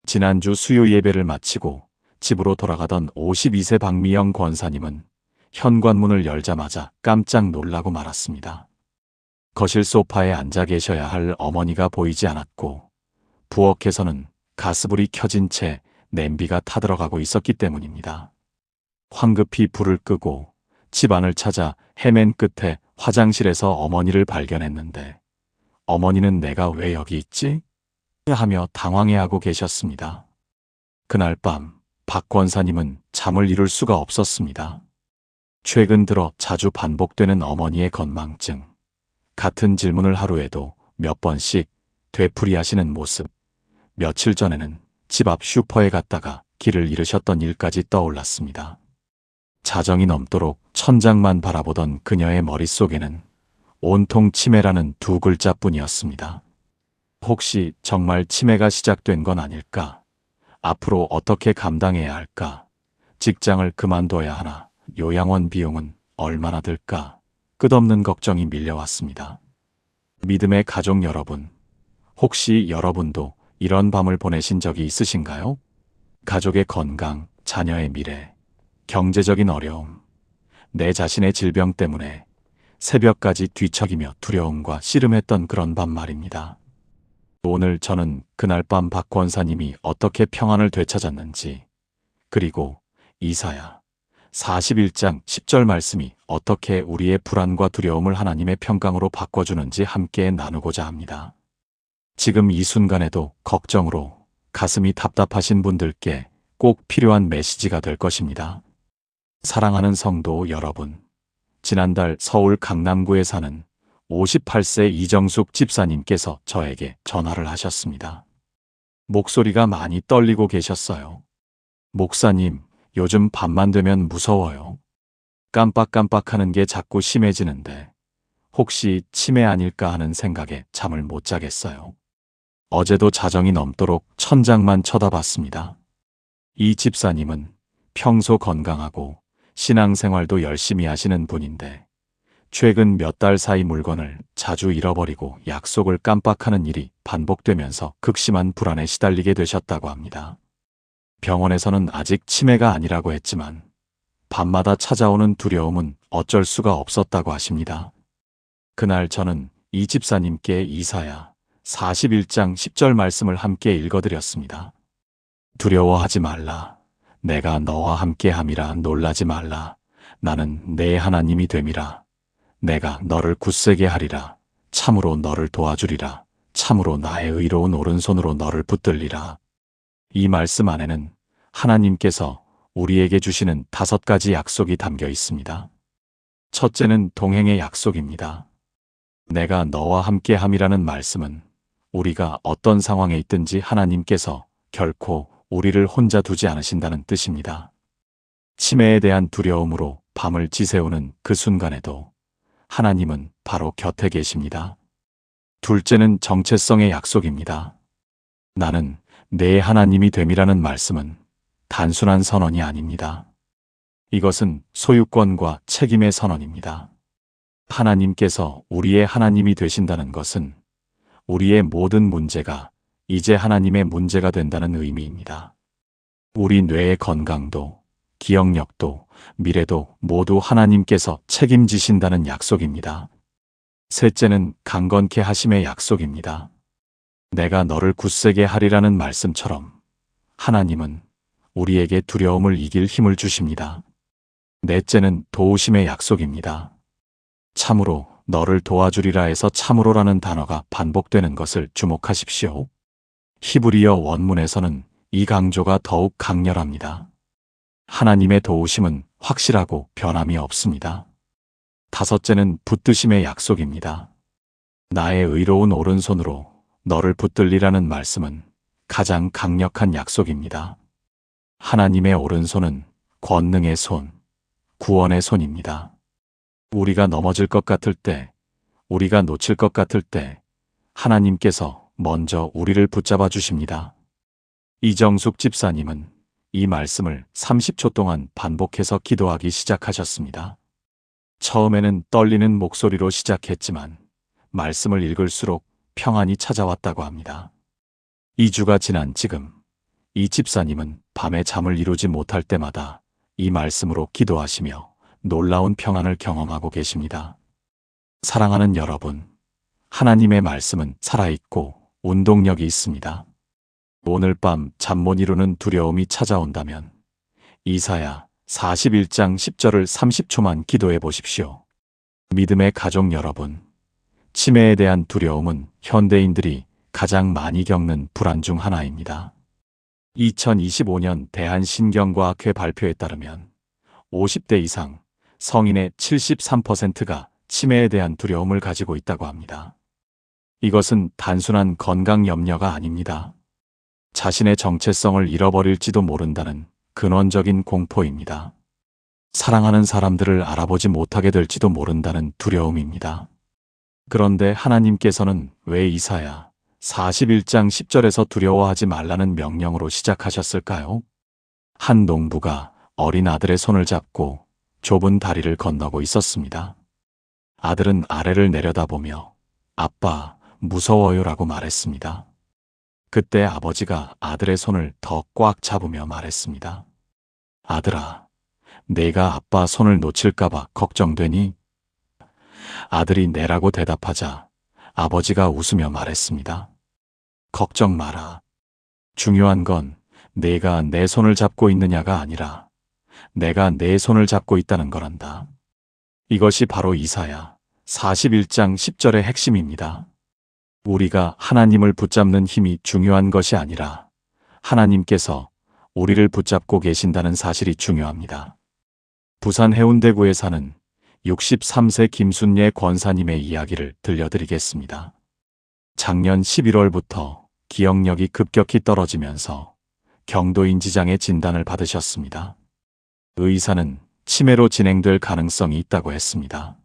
지난주 수요 예배를 마치고 집으로 돌아가던 52세 박미영 권사님은 현관문을 열자마자 깜짝 놀라고 말았습니다. 거실 소파에 앉아 계셔야 할 어머니가 보이지 않았고 부엌에서는 가스불이 켜진 채 냄비가 타들어가고 있었기 때문입니다. 황급히 불을 끄고 집안을 찾아 헤맨 끝에 화장실에서 어머니를 발견했는데 어머니는 내가 왜 여기 있지? 하며 당황해하고 계셨습니다. 그날 밤 박 권사님은 잠을 이룰 수가 없었습니다. 최근 들어 자주 반복되는 어머니의 건망증, 같은 질문을 하루에도 몇 번씩 되풀이하시는 모습, 며칠 전에는 집 앞 슈퍼에 갔다가 길을 잃으셨던 일까지 떠올랐습니다. 자정이 넘도록 천장만 바라보던 그녀의 머릿속에는 온통 치매라는 두 글자뿐이었습니다. 혹시 정말 치매가 시작된 건 아닐까? 앞으로 어떻게 감당해야 할까? 직장을 그만둬야 하나? 요양원 비용은 얼마나 들까? 끝없는 걱정이 밀려왔습니다. 믿음의 가족 여러분, 혹시 여러분도 이런 밤을 보내신 적이 있으신가요? 가족의 건강, 자녀의 미래, 경제적인 어려움, 내 자신의 질병 때문에 새벽까지 뒤척이며 두려움과 씨름했던 그런 밤 말입니다. 오늘 저는 그날 밤 박 권사님이 어떻게 평안을 되찾았는지, 그리고 이사야 41장 10절 말씀이 어떻게 우리의 불안과 두려움을 하나님의 평강으로 바꿔주는지 함께 나누고자 합니다. 지금 이 순간에도 걱정으로 가슴이 답답하신 분들께 꼭 필요한 메시지가 될 것입니다. 사랑하는 성도 여러분, 지난달 서울 강남구에 사는 58세 이정숙 집사님께서 저에게 전화를 하셨습니다. 목소리가 많이 떨리고 계셨어요. 목사님, 요즘 밤만 되면 무서워요. 깜빡깜빡하는 게 자꾸 심해지는데 혹시 치매 아닐까 하는 생각에 잠을 못 자겠어요. 어제도 자정이 넘도록 천장만 쳐다봤습니다. 이 집사님은 평소 건강하고 신앙생활도 열심히 하시는 분인데 최근 몇 달 사이 물건을 자주 잃어버리고 약속을 깜빡하는 일이 반복되면서 극심한 불안에 시달리게 되셨다고 합니다. 병원에서는 아직 치매가 아니라고 했지만 밤마다 찾아오는 두려움은 어쩔 수가 없었다고 하십니다. 그날 저는 이 집사님께 이사야 41장 10절 말씀을 함께 읽어드렸습니다. 두려워하지 말라. 내가 너와 함께함이라. 놀라지 말라. 나는 내 하나님이 됨이라. 내가 너를 굳세게 하리라. 참으로 너를 도와주리라. 참으로 나의 의로운 오른손으로 너를 붙들리라. 이 말씀 안에는 하나님께서 우리에게 주시는 5가지 약속이 담겨 있습니다. 첫째는 동행의 약속입니다. 내가 너와 함께함이라는 말씀은 우리가 어떤 상황에 있든지 하나님께서 결코 우리를 혼자 두지 않으신다는 뜻입니다. 치매에 대한 두려움으로 밤을 지새우는 그 순간에도 하나님은 바로 곁에 계십니다. 둘째는 정체성의 약속입니다. 나는 내 하나님이 됨이라는 말씀은 단순한 선언이 아닙니다. 이것은 소유권과 책임의 선언입니다. 하나님께서 우리의 하나님이 되신다는 것은 우리의 모든 문제가 이제 하나님의 문제가 된다는 의미입니다. 우리 뇌의 건강도, 기억력도, 미래도 모두 하나님께서 책임지신다는 약속입니다. 셋째는 강건케 하심의 약속입니다. 내가 너를 굳세게 하리라는 말씀처럼 하나님은 우리에게 두려움을 이길 힘을 주십니다. 넷째는 도우심의 약속입니다. 참으로 너를 도와주리라 해서 참으로라는 단어가 반복되는 것을 주목하십시오. 히브리어 원문에서는 이 강조가 더욱 강렬합니다. 하나님의 도우심은 확실하고 변함이 없습니다. 다섯째는 붙드심의 약속입니다. 나의 의로운 오른손으로 너를 붙들리라는 말씀은 가장 강력한 약속입니다. 하나님의 오른손은 권능의 손, 구원의 손입니다. 우리가 넘어질 것 같을 때, 우리가 놓칠 것 같을 때 하나님께서 먼저 우리를 붙잡아 주십니다. 이정숙 집사님은 이 말씀을 30초 동안 반복해서 기도하기 시작하셨습니다. 처음에는 떨리는 목소리로 시작했지만 말씀을 읽을수록 평안이 찾아왔다고 합니다. 2주가 지난 지금 이 집사님은 밤에 잠을 이루지 못할 때마다 이 말씀으로 기도하시며 놀라운 평안을 경험하고 계십니다. 사랑하는 여러분, 하나님의 말씀은 살아있고 운동력이 있습니다. 오늘 밤 잠 못 이루는 두려움이 찾아온다면 이사야 41장 10절을 30초만 기도해 보십시오. 믿음의 가족 여러분, 치매에 대한 두려움은 현대인들이 가장 많이 겪는 불안 중 하나입니다. 2025년 대한신경과학회 발표에 따르면 50대 이상 성인의 73%가 치매에 대한 두려움을 가지고 있다고 합니다. 이것은 단순한 건강 염려가 아닙니다. 자신의 정체성을 잃어버릴지도 모른다는 근원적인 공포입니다. 사랑하는 사람들을 알아보지 못하게 될지도 모른다는 두려움입니다. 그런데 하나님께서는 왜 이사야 41장 10절에서 두려워하지 말라는 명령으로 시작하셨을까요? 한 농부가 어린 아들의 손을 잡고 좁은 다리를 건너고 있었습니다. 아들은 아래를 내려다보며 아빠, 무서워요라고 말했습니다. 그때 아버지가 아들의 손을 더 꽉 잡으며 말했습니다. 아들아, 내가 아빠 손을 놓칠까봐 걱정되니? 아들이 네라고 대답하자 아버지가 웃으며 말했습니다. 걱정 마라. 중요한 건 내가 내 손을 잡고 있느냐가 아니라 내가 내 손을 잡고 있다는 거란다. 이것이 바로 이사야 41장 10절의 핵심입니다. 우리가 하나님을 붙잡는 힘이 중요한 것이 아니라 하나님께서 우리를 붙잡고 계신다는 사실이 중요합니다. 부산 해운대구에 사는 63세 김순예 권사님의 이야기를 들려드리겠습니다. 작년 11월부터 기억력이 급격히 떨어지면서 경도인 지장의 진단을 받으셨습니다. 의사는 치매로 진행될 가능성이 있다고 했습니다.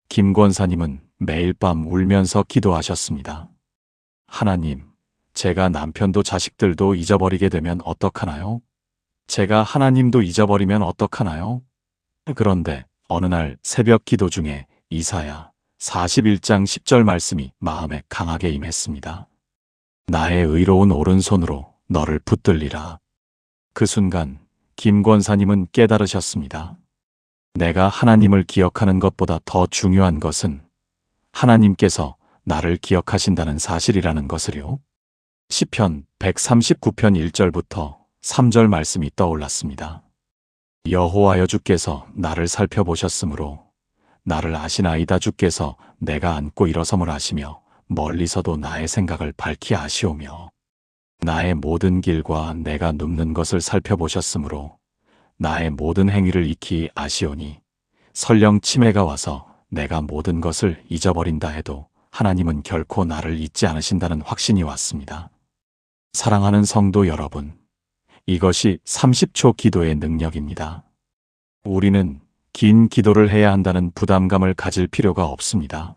김 권사님은 매일 밤 울면서 기도하셨습니다. 하나님, 제가 남편도 자식들도 잊어버리게 되면 어떡하나요? 제가 하나님도 잊어버리면 어떡하나요? 그런데 어느 날 새벽 기도 중에 이사야 41장 10절 말씀이 마음에 강하게 임했습니다. 나의 의로운 오른손으로 너를 붙들리라. 그 순간 김 권사님은 깨달으셨습니다. 내가 하나님을 기억하는 것보다 더 중요한 것은 하나님께서 나를 기억하신다는 사실이라는 것을요. 시편 139편 1절부터 3절 말씀이 떠올랐습니다. 여호와여 주께서 나를 살펴보셨으므로 나를 아시나이다. 주께서 내가 앉고 일어섬을 아시며 멀리서도 나의 생각을 밝히 아시오며 나의 모든 길과 내가 눕는 것을 살펴보셨으므로 나의 모든 행위를 익히 아시오니 설령 치매가 와서 내가 모든 것을 잊어버린다 해도 하나님은 결코 나를 잊지 않으신다는 확신이 왔습니다. 사랑하는 성도 여러분, 이것이 30초 기도의 능력입니다. 우리는 긴 기도를 해야 한다는 부담감을 가질 필요가 없습니다.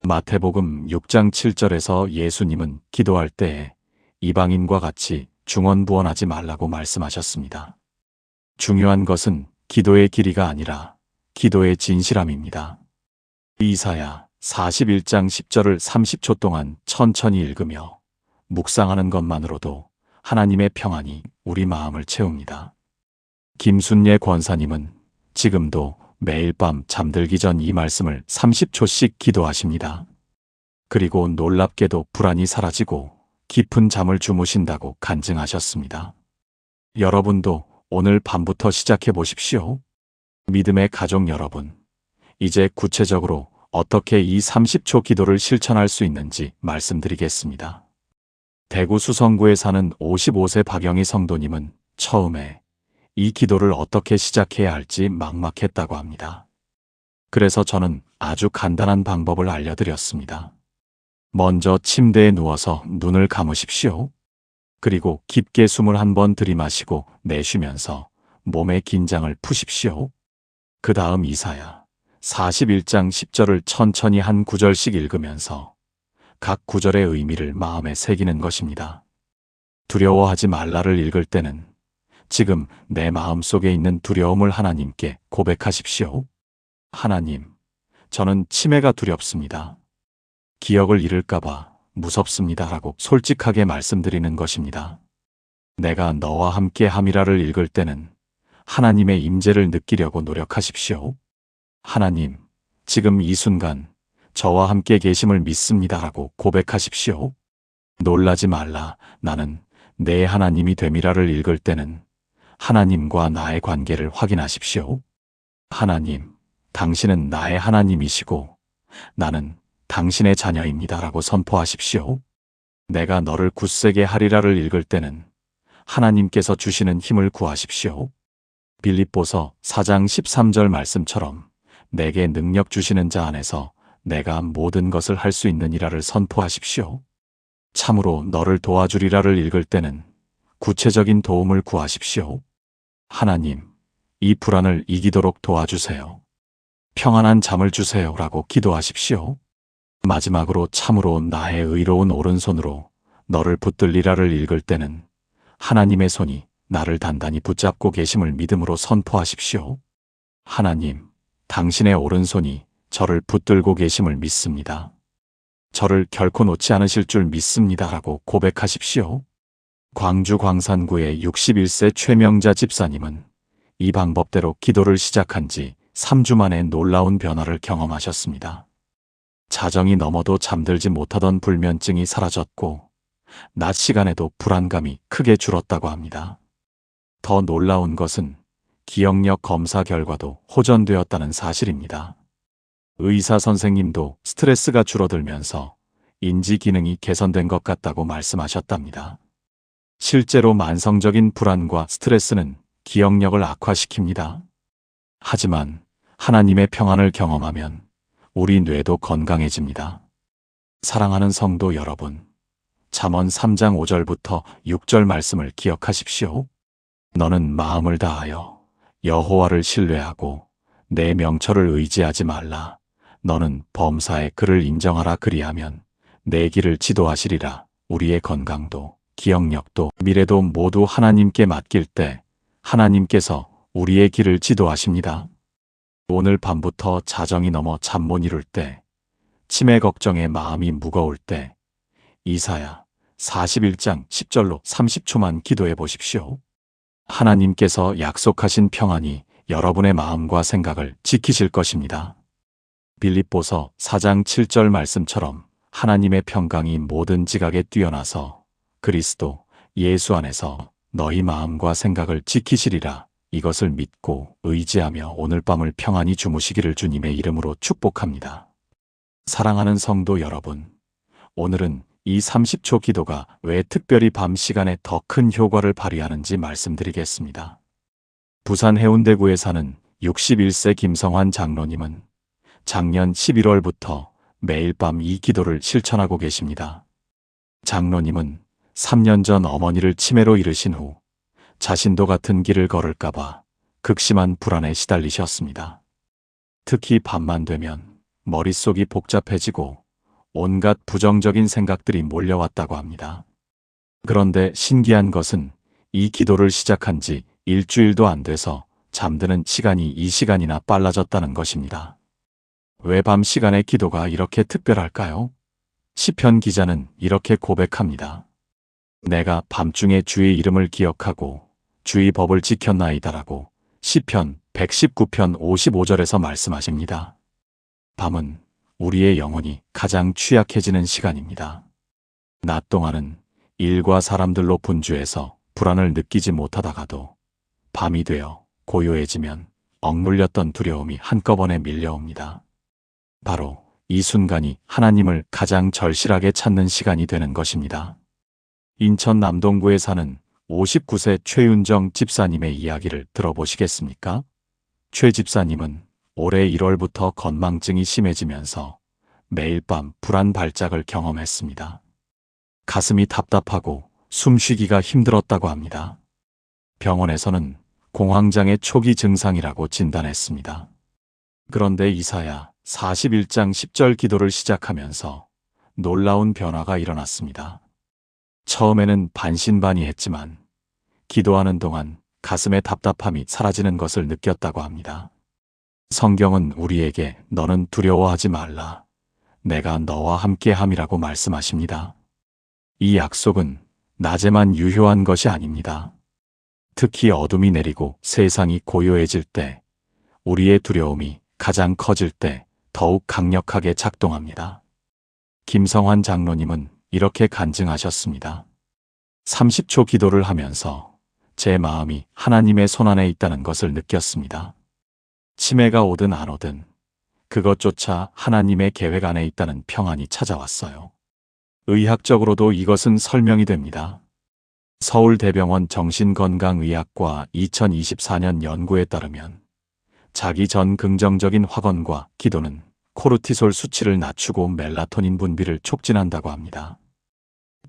마태복음 6장 7절에서 예수님은 기도할 때에 이방인과 같이 중언부언하지 말라고 말씀하셨습니다. 중요한 것은 기도의 길이가 아니라 기도의 진실함입니다. 이사야 41장 10절을 30초 동안 천천히 읽으며 묵상하는 것만으로도 하나님의 평안이 우리 마음을 채웁니다. 김순예 권사님은 지금도 매일 밤 잠들기 전 이 말씀을 30초씩 기도하십니다. 그리고 놀랍게도 불안이 사라지고 깊은 잠을 주무신다고 간증하셨습니다. 여러분도 오늘 밤부터 시작해 보십시오. 믿음의 가족 여러분, 이제 구체적으로 어떻게 이 30초 기도를 실천할 수 있는지 말씀드리겠습니다. 대구 수성구에 사는 55세 박영희 성도님은 처음에 이 기도를 어떻게 시작해야 할지 막막했다고 합니다. 그래서 저는 아주 간단한 방법을 알려드렸습니다. 먼저 침대에 누워서 눈을 감으십시오. 그리고 깊게 숨을 한번 들이마시고 내쉬면서 몸의 긴장을 푸십시오. 그 다음 이사야 41장 10절을 천천히 한 구절씩 읽으면서 각 구절의 의미를 마음에 새기는 것입니다. 두려워하지 말라를 읽을 때는 지금 내 마음속에 있는 두려움을 하나님께 고백하십시오. 하나님, 저는 치매가 두렵습니다. 기억을 잃을까봐 무섭습니다. 라고 솔직하게 말씀드리는 것입니다. 내가 너와 함께 함이라를 읽을 때는 하나님의 임재를 느끼려고 노력하십시오. 하나님, 지금 이 순간 저와 함께 계심을 믿습니다라고 고백하십시오. 놀라지 말라. 나는 내 하나님이 됨이라를 읽을 때는 하나님과 나의 관계를 확인하십시오. 하나님, 당신은 나의 하나님이시고 나는 당신의 자녀입니다라고 선포하십시오. 내가 너를 굳세게 하리라를 읽을 때는 하나님께서 주시는 힘을 구하십시오. 빌립보서 4장 13절 말씀처럼 내게 능력 주시는 자 안에서 내가 모든 것을 할 수 있느니라를 선포하십시오. 참으로 너를 도와주리라를 읽을 때는 구체적인 도움을 구하십시오. 하나님, 이 불안을 이기도록 도와주세요. 평안한 잠을 주세요라고 기도하십시오. 마지막으로 참으로 나의 의로운 오른손으로 너를 붙들리라를 읽을 때는 하나님의 손이 나를 단단히 붙잡고 계심을 믿음으로 선포하십시오. 하나님, 당신의 오른손이 저를 붙들고 계심을 믿습니다. 저를 결코 놓지 않으실 줄 믿습니다라고 고백하십시오. 광주 광산구의 61세 최명자 집사님은 이 방법대로 기도를 시작한 지 3주 만에 놀라운 변화를 경험하셨습니다. 자정이 넘어도 잠들지 못하던 불면증이 사라졌고 낮 시간에도 불안감이 크게 줄었다고 합니다. 더 놀라운 것은 기억력 검사 결과도 호전되었다는 사실입니다. 의사 선생님도 스트레스가 줄어들면서 인지 기능이 개선된 것 같다고 말씀하셨답니다. 실제로 만성적인 불안과 스트레스는 기억력을 악화시킵니다. 하지만 하나님의 평안을 경험하면 우리 뇌도 건강해집니다. 사랑하는 성도 여러분, 잠언 3장 5절부터 6절 말씀을 기억하십시오. 너는 마음을 다하여 여호와를 신뢰하고 내 명철을 의지하지 말라. 너는 범사에 그를 인정하라. 그리하면 내 길을 지도하시리라. 우리의 건강도 기억력도 미래도 모두 하나님께 맡길 때 하나님께서 우리의 길을 지도하십니다. 오늘 밤부터 자정이 넘어 잠 못 이룰 때, 치매 걱정에 마음이 무거울 때 이사야 41장 10절로 30초만 기도해 보십시오. 하나님께서 약속하신 평안이 여러분의 마음과 생각을 지키실 것입니다. 빌립보서 4장 7절 말씀처럼 하나님의 평강이 모든 지각에 뛰어나서 그리스도 예수 안에서 너희 마음과 생각을 지키시리라. 이것을 믿고 의지하며 오늘 밤을 평안히 주무시기를 주님의 이름으로 축복합니다. 사랑하는 성도 여러분, 오늘은 이 30초 기도가 왜 특별히 밤 시간에 더 큰 효과를 발휘하는지 말씀드리겠습니다. 부산 해운대구에 사는 61세 김성환 장로님은 작년 11월부터 매일 밤 이 기도를 실천하고 계십니다. 장로님은 3년 전 어머니를 치매로 잃으신 후 자신도 같은 길을 걸을까봐 극심한 불안에 시달리셨습니다. 특히 밤만 되면 머릿속이 복잡해지고 온갖 부정적인 생각들이 몰려왔다고 합니다. 그런데 신기한 것은 이 기도를 시작한 지 일주일도 안 돼서 잠드는 시간이 2시간이나 빨라졌다는 것입니다. 왜 밤 시간에 기도가 이렇게 특별할까요? 시편 기자는 이렇게 고백합니다. 내가 밤중에 주의 이름을 기억하고 주의 법을 지켰나이다라고 시편 119편 55절에서 말씀하십니다. 밤은 우리의 영혼이 가장 취약해지는 시간입니다. 낮 동안은 일과 사람들로 분주해서 불안을 느끼지 못하다가도 밤이 되어 고요해지면 억눌렸던 두려움이 한꺼번에 밀려옵니다. 바로 이 순간이 하나님을 가장 절실하게 찾는 시간이 되는 것입니다. 인천 남동구에 사는 59세 최윤정 집사님의 이야기를 들어보시겠습니까? 최 집사님은 올해 1월부터 건망증이 심해지면서 매일 밤 불안 발작을 경험했습니다. 가슴이 답답하고 숨쉬기가 힘들었다고 합니다. 병원에서는 공황장애 초기 증상이라고 진단했습니다. 그런데 이사야 41장 10절 기도를 시작하면서 놀라운 변화가 일어났습니다. 처음에는 반신반의했지만 기도하는 동안 가슴의 답답함이 사라지는 것을 느꼈다고 합니다. 성경은 우리에게 너는 두려워하지 말라. 내가 너와 함께 함이라고 말씀하십니다. 이 약속은 낮에만 유효한 것이 아닙니다. 특히 어둠이 내리고 세상이 고요해질 때, 우리의 두려움이 가장 커질 때 더욱 강력하게 작동합니다. 김성환 장로님은 이렇게 간증하셨습니다. 30초 기도를 하면서 제 마음이 하나님의 손안에 있다는 것을 느꼈습니다. 치매가 오든 안 오든 그것조차 하나님의 계획 안에 있다는 평안이 찾아왔어요. 의학적으로도 이것은 설명이 됩니다. 서울대병원 정신건강의학과 2024년 연구에 따르면 자기 전 긍정적인 확언과 기도는 코르티솔 수치를 낮추고 멜라토닌 분비를 촉진한다고 합니다.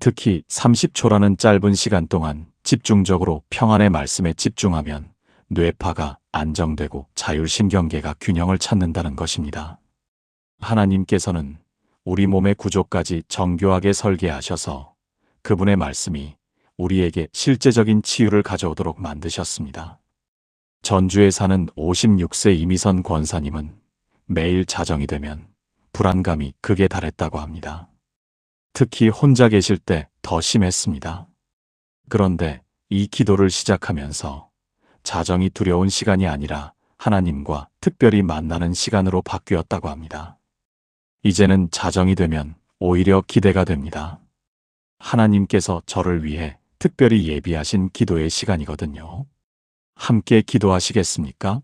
특히 30초라는 짧은 시간 동안 집중적으로 평안의 말씀에 집중하면 뇌파가 안정되고 자율신경계가 균형을 찾는다는 것입니다. 하나님께서는 우리 몸의 구조까지 정교하게 설계하셔서 그분의 말씀이 우리에게 실제적인 치유를 가져오도록 만드셨습니다. 전주에 사는 56세 이미선 권사님은 매일 자정이 되면 불안감이 극에 달했다고 합니다. 특히 혼자 계실 때 더 심했습니다. 그런데 이 기도를 시작하면서 자정이 두려운 시간이 아니라 하나님과 특별히 만나는 시간으로 바뀌었다고 합니다. 이제는 자정이 되면 오히려 기대가 됩니다. 하나님께서 저를 위해 특별히 예비하신 기도의 시간이거든요. 함께 기도하시겠습니까?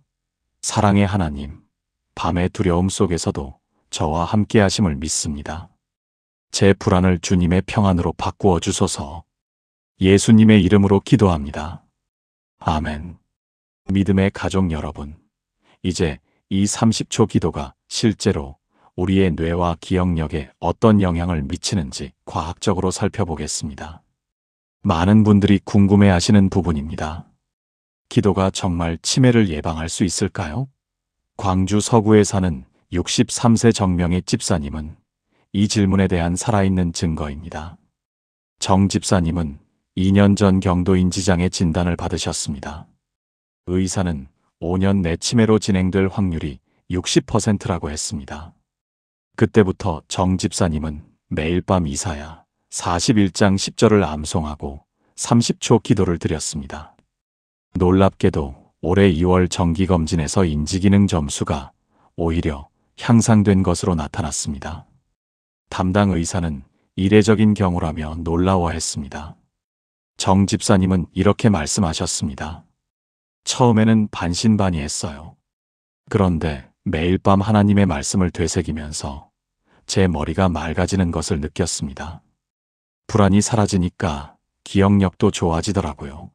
사랑의 하나님, 밤의 두려움 속에서도 저와 함께 하심을 믿습니다. 제 불안을 주님의 평안으로 바꾸어 주소서. 예수님의 이름으로 기도합니다. 아멘. 믿음의 가족 여러분, 이제 이 30초 기도가 실제로 우리의 뇌와 기억력에 어떤 영향을 미치는지 과학적으로 살펴보겠습니다. 많은 분들이 궁금해하시는 부분입니다. 기도가 정말 치매를 예방할 수 있을까요? 광주 서구에 사는 63세 정명의 집사님은 이 질문에 대한 살아있는 증거입니다. 정 집사님은 2년 전 경도인지장애 진단을 받으셨습니다. 의사는 5년 내 치매로 진행될 확률이 60%라고 했습니다. 그때부터 정 집사님은 매일 밤 이사야 41장 10절을 암송하고 30초 기도를 드렸습니다. 놀랍게도 올해 2월 정기검진에서 인지기능 점수가 오히려 향상된 것으로 나타났습니다. 담당 의사는 이례적인 경우라며 놀라워했습니다. 정 집사님은 이렇게 말씀하셨습니다. 처음에는 반신반의했어요. 그런데 매일 밤 하나님의 말씀을 되새기면서 제 머리가 맑아지는 것을 느꼈습니다. 불안이 사라지니까 기억력도 좋아지더라고요.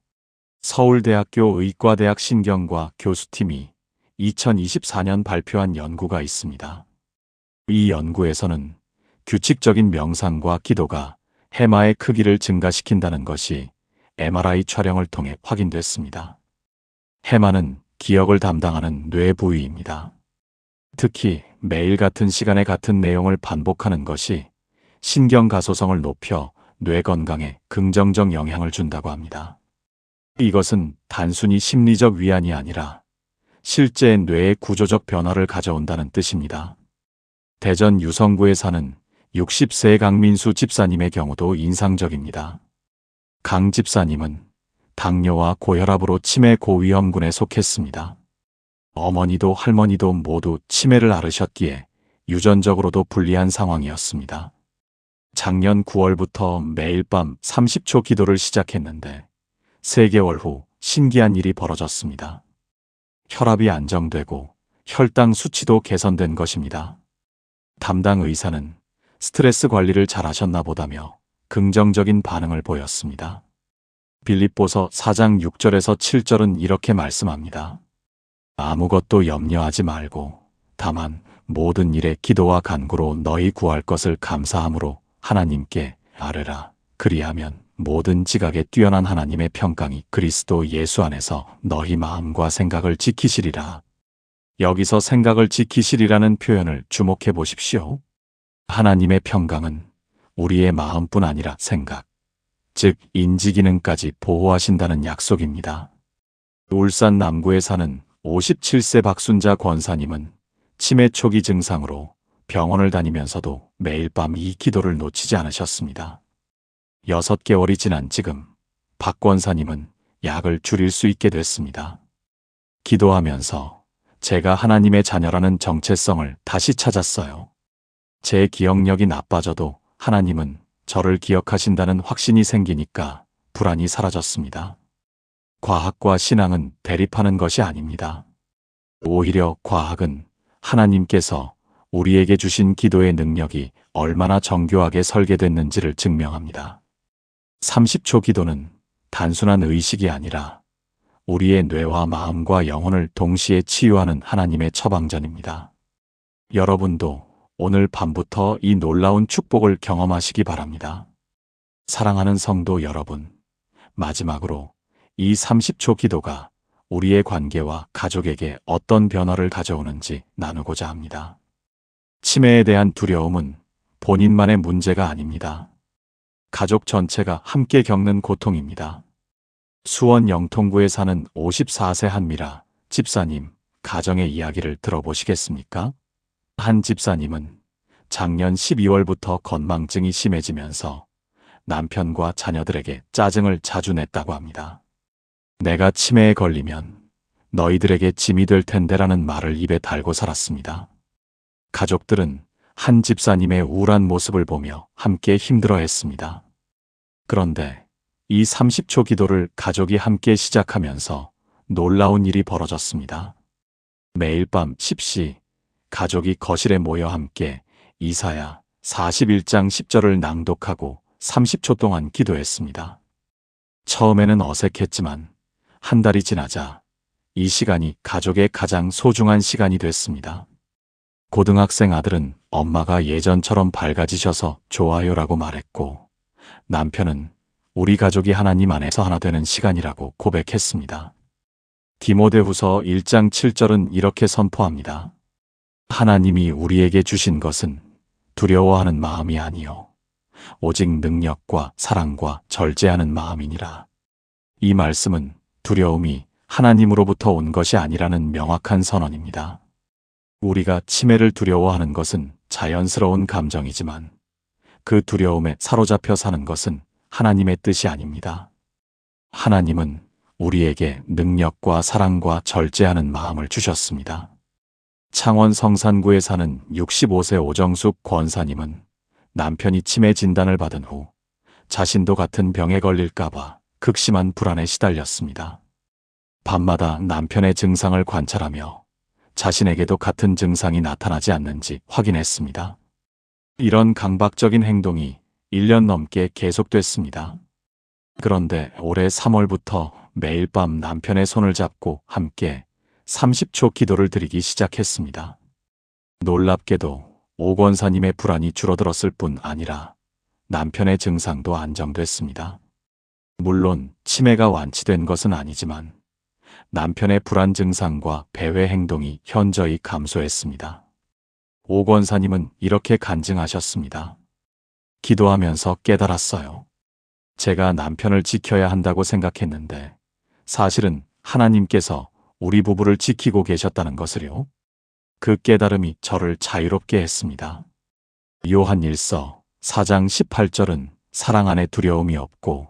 서울대학교 의과대학 신경과 교수팀이 2024년 발표한 연구가 있습니다. 이 연구에서는 규칙적인 명상과 기도가 해마의 크기를 증가시킨다는 것이 MRI 촬영을 통해 확인됐습니다. 해마는 기억을 담당하는 뇌 부위입니다. 특히 매일 같은 시간에 같은 내용을 반복하는 것이 신경가소성을 높여 뇌 건강에 긍정적 영향을 준다고 합니다. 이것은 단순히 심리적 위안이 아니라 실제 뇌의 구조적 변화를 가져온다는 뜻입니다. 대전 유성구에 사는 60세 강민수 집사님의 경우도 인상적입니다. 강 집사님은 당뇨와 고혈압으로 치매 고위험군에 속했습니다. 어머니도 할머니도 모두 치매를 앓으셨기에 유전적으로도 불리한 상황이었습니다. 작년 9월부터 매일 밤 30초 기도를 시작했는데 3개월 후 신기한 일이 벌어졌습니다. 혈압이 안정되고 혈당 수치도 개선된 것입니다. 담당 의사는 스트레스 관리를 잘 하셨나 보다며 긍정적인 반응을 보였습니다. 빌립보서 4장 6절에서 7절은 이렇게 말씀합니다. 아무것도 염려하지 말고 다만 모든 일에 기도와 간구로 너희 구할 것을 감사함으로 하나님께 아뢰라. 그리하면 모든 지각에 뛰어난 하나님의 평강이 그리스도 예수 안에서 너희 마음과 생각을 지키시리라. 여기서 생각을 지키시리라는 표현을 주목해 보십시오. 하나님의 평강은 우리의 마음뿐 아니라 생각, 즉 인지기능까지 보호하신다는 약속입니다. 울산 남구에 사는 57세 박순자 권사님은 치매 초기 증상으로 병원을 다니면서도 매일 밤 이 기도를 놓치지 않으셨습니다. 6개월이 지난 지금 박 권사님은 약을 줄일 수 있게 됐습니다. 기도하면서 제가 하나님의 자녀라는 정체성을 다시 찾았어요. 제 기억력이 나빠져도 하나님은 저를 기억하신다는 확신이 생기니까 불안이 사라졌습니다. 과학과 신앙은 대립하는 것이 아닙니다. 오히려 과학은 하나님께서 우리에게 주신 기도의 능력이 얼마나 정교하게 설계됐는지를 증명합니다. 30초 기도는 단순한 의식이 아니라 우리의 뇌와 마음과 영혼을 동시에 치유하는 하나님의 처방전입니다. 여러분도 오늘 밤부터 이 놀라운 축복을 경험하시기 바랍니다. 사랑하는 성도 여러분, 마지막으로 이 30초 기도가 우리의 관계와 가족에게 어떤 변화를 가져오는지 나누고자 합니다. 치매에 대한 두려움은 본인만의 문제가 아닙니다. 가족 전체가 함께 겪는 고통입니다. 수원 영통구에 사는 54세 한미라 집사님 가정의 이야기를 들어보시겠습니까? 한 집사님은 작년 12월부터 건망증이 심해지면서 남편과 자녀들에게 짜증을 자주 냈다고 합니다. 내가 치매에 걸리면 너희들에게 짐이 될 텐데라는 말을 입에 달고 살았습니다. 가족들은 한 집사님의 우울한 모습을 보며 함께 힘들어했습니다. 그런데 이 30초 기도를 가족이 함께 시작하면서 놀라운 일이 벌어졌습니다. 매일 밤 10시 가족이 거실에 모여 함께 이사야 41장 10절을 낭독하고 30초 동안 기도했습니다. 처음에는 어색했지만 한 달이 지나자 이 시간이 가족의 가장 소중한 시간이 됐습니다. 고등학생 아들은 엄마가 예전처럼 밝아지셔서 좋아요라고 말했고, 남편은 우리 가족이 하나님 안에서 하나 되는 시간이라고 고백했습니다. 디모데후서 1장 7절은 이렇게 선포합니다. 하나님이 우리에게 주신 것은 두려워하는 마음이 아니요 오직 능력과 사랑과 절제하는 마음이니라. 이 말씀은 두려움이 하나님으로부터 온 것이 아니라는 명확한 선언입니다. 우리가 치매를 두려워하는 것은 자연스러운 감정이지만 그 두려움에 사로잡혀 사는 것은 하나님의 뜻이 아닙니다. 하나님은 우리에게 능력과 사랑과 절제하는 마음을 주셨습니다. 창원 성산구에 사는 65세 오정숙 권사님은 남편이 치매 진단을 받은 후 자신도 같은 병에 걸릴까봐 극심한 불안에 시달렸습니다. 밤마다 남편의 증상을 관찰하며 자신에게도 같은 증상이 나타나지 않는지 확인했습니다. 이런 강박적인 행동이 1년 넘게 계속됐습니다. 그런데 올해 3월부터 매일 밤 남편의 손을 잡고 함께 30초 기도를 드리기 시작했습니다. 놀랍게도 오 권사님의 불안이 줄어들었을 뿐 아니라 남편의 증상도 안정됐습니다. 물론 치매가 완치된 것은 아니지만 남편의 불안 증상과 배회 행동이 현저히 감소했습니다. 오 권사님은 이렇게 간증하셨습니다. 기도하면서 깨달았어요. 제가 남편을 지켜야 한다고 생각했는데 사실은 하나님께서 우리 부부를 지키고 계셨다는 것을요. 그 깨달음이 저를 자유롭게 했습니다. 요한일서 4장 18절은 사랑 안에 두려움이 없고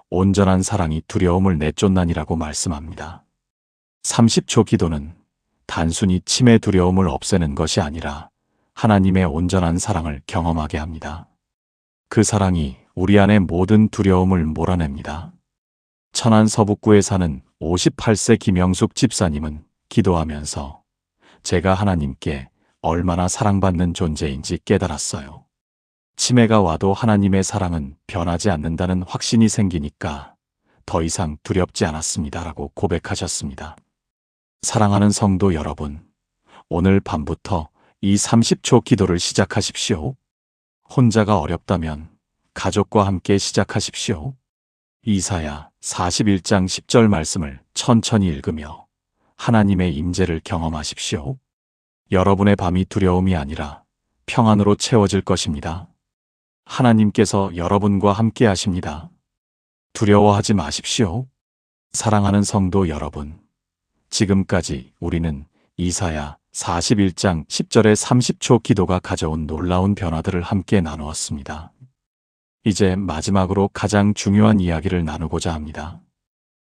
온전한 사랑이 두려움을 내쫓나니라고 말씀합니다. 30초 기도는 단순히 치매 두려움을 없애는 것이 아니라 하나님의 온전한 사랑을 경험하게 합니다. 그 사랑이 우리 안의 모든 두려움을 몰아냅니다. 천안 서북구에 사는 58세 김영숙 집사님은 기도하면서 제가 하나님께 얼마나 사랑받는 존재인지 깨달았어요. 치매가 와도 하나님의 사랑은 변하지 않는다는 확신이 생기니까 더 이상 두렵지 않았습니다라고 고백하셨습니다. 사랑하는 성도 여러분, 오늘 밤부터 이 30초 기도를 시작하십시오. 혼자가 어렵다면 가족과 함께 시작하십시오. 이사야 41장 10절 말씀을 천천히 읽으며 하나님의 임재를 경험하십시오. 여러분의 밤이 두려움이 아니라 평안으로 채워질 것입니다. 하나님께서 여러분과 함께 하십니다. 두려워하지 마십시오. 사랑하는 성도 여러분, 지금까지 우리는 이사야 41장 10절의 30초 기도가 가져온 놀라운 변화들을 함께 나누었습니다. 이제 마지막으로 가장 중요한 이야기를 나누고자 합니다.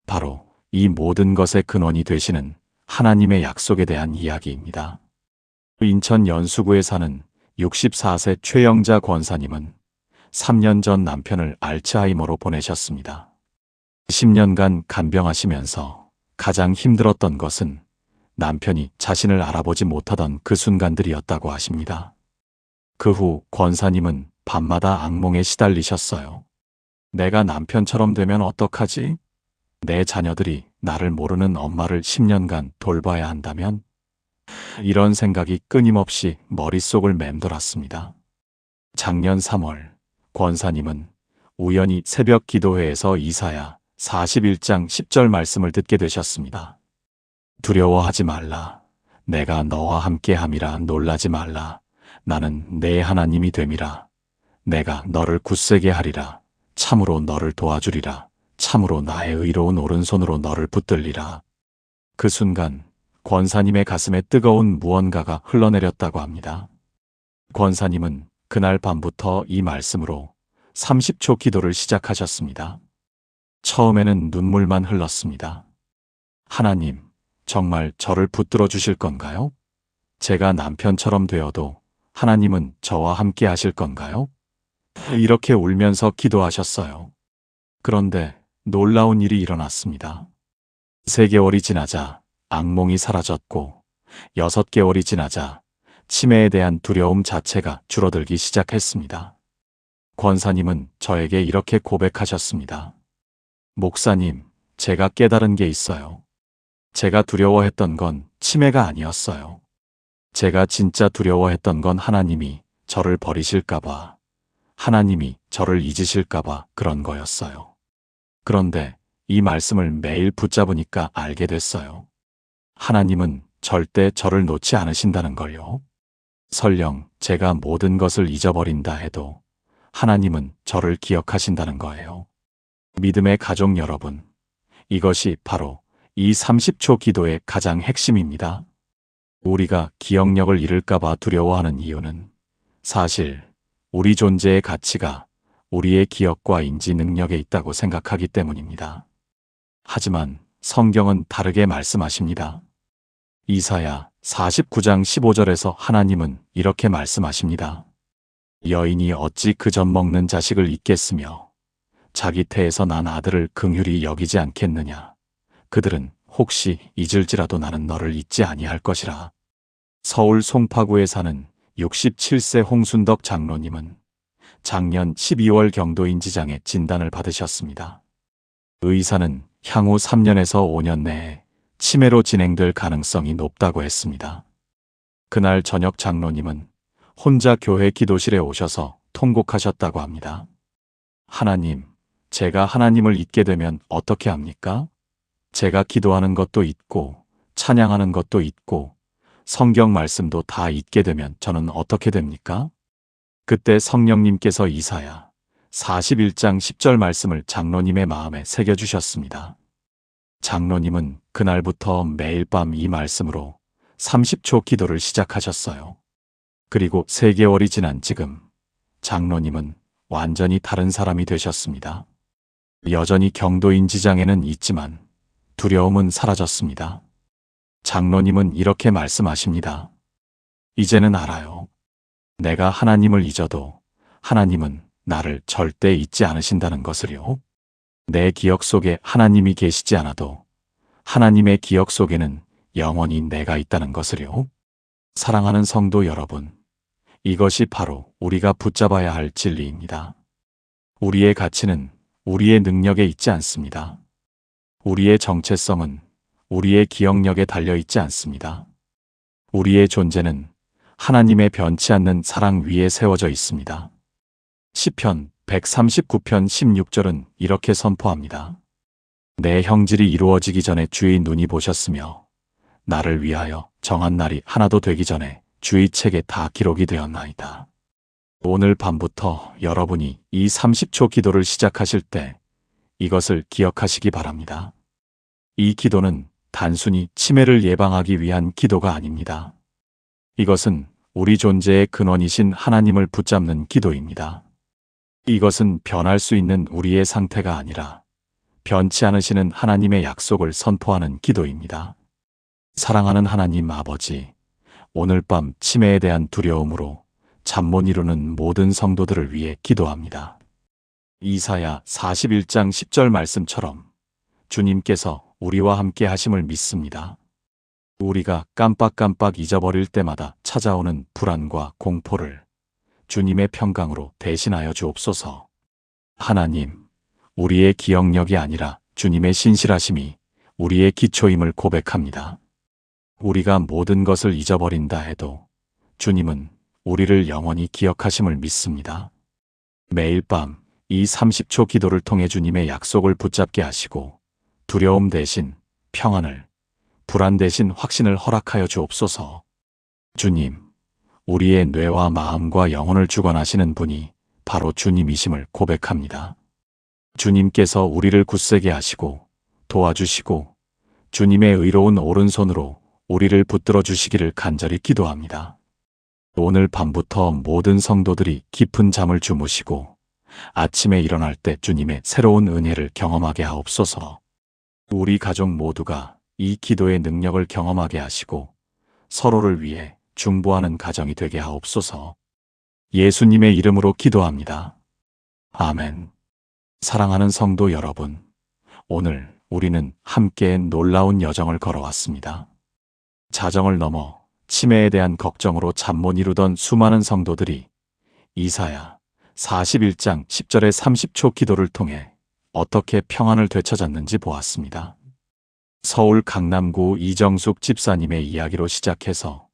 바로 이 모든 것의 근원이 되시는 하나님의 약속에 대한 이야기입니다. 인천 연수구에 사는 64세 최영자 권사님은 3년 전 남편을 알츠하이머로 보내셨습니다. 10년간 간병하시면서 가장 힘들었던 것은 남편이 자신을 알아보지 못하던 그 순간들이었다고 하십니다. 그 후 권사님은 밤마다 악몽에 시달리셨어요. 내가 남편처럼 되면 어떡하지? 내 자녀들이 나를 모르는 엄마를 10년간 돌봐야 한다면? 이런 생각이 끊임없이 머릿속을 맴돌았습니다. 작년 3월 권사님은 우연히 새벽 기도회에서 이사야 41장 10절 말씀을 듣게 되셨습니다. 두려워하지 말라. 내가 너와 함께함이라. 놀라지 말라. 나는 내 하나님이 됨이라. 내가 너를 굳세게 하리라. 참으로 너를 도와주리라. 참으로 나의 의로운 오른손으로 너를 붙들리라. 그 순간 권사님의 가슴에 뜨거운 무언가가 흘러내렸다고 합니다. 권사님은 그날 밤부터 이 말씀으로 30초 기도를 시작하셨습니다. 처음에는 눈물만 흘렀습니다. 하나님, 정말 저를 붙들어 주실 건가요? 제가 남편처럼 되어도 하나님은 저와 함께 하실 건가요? 이렇게 울면서 기도하셨어요. 그런데 놀라운 일이 일어났습니다. 3개월이 지나자 악몽이 사라졌고 6개월이 지나자 치매에 대한 두려움 자체가 줄어들기 시작했습니다. 권사님은 저에게 이렇게 고백하셨습니다. 목사님, 제가 깨달은 게 있어요. 제가 두려워했던 건 치매가 아니었어요. 제가 진짜 두려워했던 건 하나님이 저를 버리실까봐, 하나님이 저를 잊으실까봐 그런 거였어요. 그런데 이 말씀을 매일 붙잡으니까 알게 됐어요. 하나님은 절대 저를 놓지 않으신다는 걸요. 설령 제가 모든 것을 잊어버린다 해도 하나님은 저를 기억하신다는 거예요. 믿음의 가족 여러분, 이것이 바로 이 30초 기도의 가장 핵심입니다. 우리가 기억력을 잃을까봐 두려워하는 이유는 사실 우리 존재의 가치가 우리의 기억과 인지 능력에 있다고 생각하기 때문입니다. 하지만 성경은 다르게 말씀하십니다. 이사야 49장 15절에서 하나님은 이렇게 말씀하십니다. 여인이 어찌 그 젖 먹는 자식을 잊겠으며 자기 태에서 난 아들을 긍휼히 여기지 않겠느냐. 그들은 혹시 잊을지라도 나는 너를 잊지 아니할 것이라. 서울 송파구에 사는 67세 홍순덕 장로님은 작년 12월 경도인지장애 진단을 받으셨습니다. 의사는 향후 3년에서 5년 내에 치매로 진행될 가능성이 높다고 했습니다. 그날 저녁 장로님은 혼자 교회 기도실에 오셔서 통곡하셨다고 합니다. 하나님, 제가 하나님을 잊게 되면 어떻게 합니까? 제가 기도하는 것도 잊고 찬양하는 것도 잊고 성경 말씀도 다 잊게 되면 저는 어떻게 됩니까? 그때 성령님께서 이사야 41장 10절 말씀을 장로님의 마음에 새겨주셨습니다. 장로님은 그날부터 매일 밤 이 말씀으로 30초 기도를 시작하셨어요. 그리고 3개월이 지난 지금 장로님은 완전히 다른 사람이 되셨습니다. 여전히 경도인지장애는 있지만 두려움은 사라졌습니다. 장로님은 이렇게 말씀하십니다. 이제는 알아요. 내가 하나님을 잊어도 하나님은 나를 절대 잊지 않으신다는 것을요. 내 기억 속에 하나님이 계시지 않아도 하나님의 기억 속에는 영원히 내가 있다는 것을요. 사랑하는 성도 여러분, 이것이 바로 우리가 붙잡아야 할 진리입니다. 우리의 가치는 우리의 능력에 있지 않습니다. 우리의 정체성은 우리의 기억력에 달려 있지 않습니다. 우리의 존재는 하나님의 변치 않는 사랑 위에 세워져 있습니다. 시편 139편 16절은 이렇게 선포합니다. 내 형질이 이루어지기 전에 주의 눈이 보셨으며 나를 위하여 정한 날이 하나도 되기 전에 주의 책에 다 기록이 되었나이다. 오늘 밤부터 여러분이 이 30초 기도를 시작하실 때 이것을 기억하시기 바랍니다. 이 기도는 단순히 치매를 예방하기 위한 기도가 아닙니다. 이것은 우리 존재의 근원이신 하나님을 붙잡는 기도입니다. 이것은 변할 수 있는 우리의 상태가 아니라 변치 않으시는 하나님의 약속을 선포하는 기도입니다. 사랑하는 하나님 아버지, 오늘 밤 치매에 대한 두려움으로 잠 못 이루는 모든 성도들을 위해 기도합니다. 이사야 41장 10절 말씀처럼 주님께서 우리와 함께 하심을 믿습니다. 우리가 깜빡깜빡 잊어버릴 때마다 찾아오는 불안과 공포를 주님의 평강으로 대신하여 주옵소서. 하나님, 우리의 기억력이 아니라 주님의 신실하심이 우리의 기초임을 고백합니다. 우리가 모든 것을 잊어버린다 해도 주님은 우리를 영원히 기억하심을 믿습니다. 매일 밤 이 30초 기도를 통해 주님의 약속을 붙잡게 하시고 두려움 대신 평안을, 불안 대신 확신을 허락하여 주옵소서. 주님, 우리의 뇌와 마음과 영혼을 주관하시는 분이 바로 주님이심을 고백합니다. 주님께서 우리를 굳세게 하시고 도와주시고 주님의 의로운 오른손으로 우리를 붙들어 주시기를 간절히 기도합니다. 오늘 밤부터 모든 성도들이 깊은 잠을 주무시고 아침에 일어날 때 주님의 새로운 은혜를 경험하게 하옵소서. 우리 가족 모두가 이 기도의 능력을 경험하게 하시고 서로를 위해 중보하는 가정이 되게 하옵소서. 예수님의 이름으로 기도합니다. 아멘. 사랑하는 성도 여러분, 오늘 우리는 함께 놀라운 여정을 걸어왔습니다. 자정을 넘어 치매에 대한 걱정으로 잠 못 이루던 수많은 성도들이 이사야 41장 10절의 30초 기도를 통해 어떻게 평안을 되찾았는지 보았습니다. 서울 강남구 이정숙 집사님의 이야기로 시작해서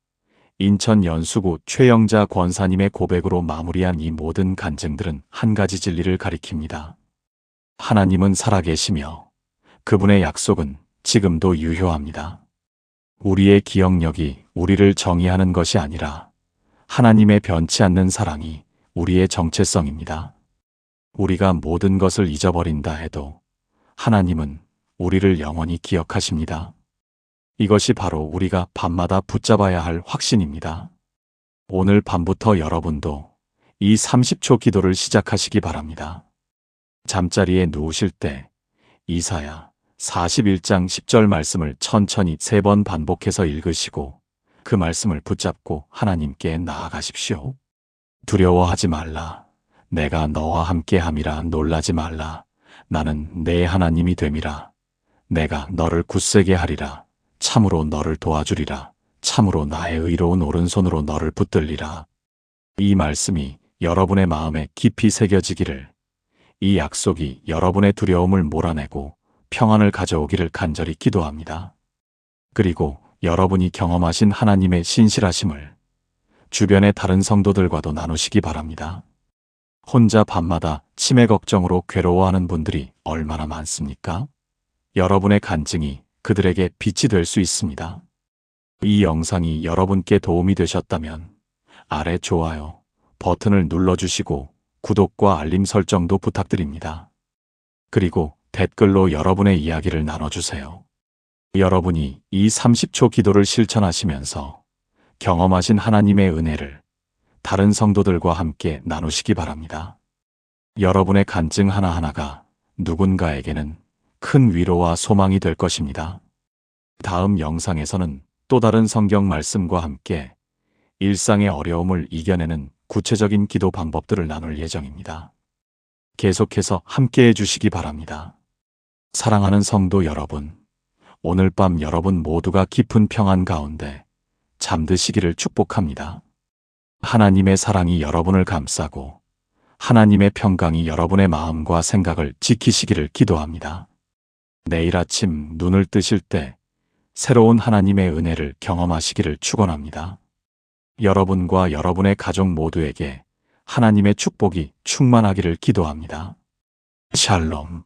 인천 연수구 최영자 권사님의 고백으로 마무리한 이 모든 간증들은 한 가지 진리를 가리킵니다. 하나님은 살아계시며 그분의 약속은 지금도 유효합니다. 우리의 기억력이 우리를 정의하는 것이 아니라 하나님의 변치 않는 사랑이 우리의 정체성입니다. 우리가 모든 것을 잊어버린다 해도 하나님은 우리를 영원히 기억하십니다. 이것이 바로 우리가 밤마다 붙잡아야 할 확신입니다. 오늘 밤부터 여러분도 이 30초 기도를 시작하시기 바랍니다. 잠자리에 누우실 때 이사야 41장 10절 말씀을 천천히 3번 반복해서 읽으시고 그 말씀을 붙잡고 하나님께 나아가십시오. 두려워하지 말라. 내가 너와 함께함이라. 놀라지 말라. 나는 내 하나님이 됨이라. 내가 너를 굳세게 하리라. 참으로 너를 도와주리라. 참으로 나의 의로운 오른손으로 너를 붙들리라. 이 말씀이 여러분의 마음에 깊이 새겨지기를, 이 약속이 여러분의 두려움을 몰아내고 평안을 가져오기를 간절히 기도합니다. 그리고 여러분이 경험하신 하나님의 신실하심을 주변의 다른 성도들과도 나누시기 바랍니다. 혼자 밤마다 치매 걱정으로 괴로워하는 분들이 얼마나 많습니까? 여러분의 간증이 그들에게 빛이 될 수 있습니다. 이 영상이 여러분께 도움이 되셨다면 아래 좋아요 버튼을 눌러주시고 구독과 알림 설정도 부탁드립니다. 그리고 댓글로 여러분의 이야기를 나눠주세요. 여러분이 이 30초 기도를 실천하시면서 경험하신 하나님의 은혜를 다른 성도들과 함께 나누시기 바랍니다. 여러분의 간증 하나하나가 누군가에게는 큰 위로와 소망이 될 것입니다. 다음 영상에서는 또 다른 성경 말씀과 함께 일상의 어려움을 이겨내는 구체적인 기도 방법들을 나눌 예정입니다. 계속해서 함께 해주시기 바랍니다. 사랑하는 성도 여러분, 오늘 밤 여러분 모두가 깊은 평안 가운데 잠드시기를 축복합니다. 하나님의 사랑이 여러분을 감싸고 하나님의 평강이 여러분의 마음과 생각을 지키시기를 기도합니다. 내일 아침 눈을 뜨실 때 새로운 하나님의 은혜를 경험하시기를 축원합니다. 여러분과 여러분의 가족 모두에게 하나님의 축복이 충만하기를 기도합니다. 샬롬.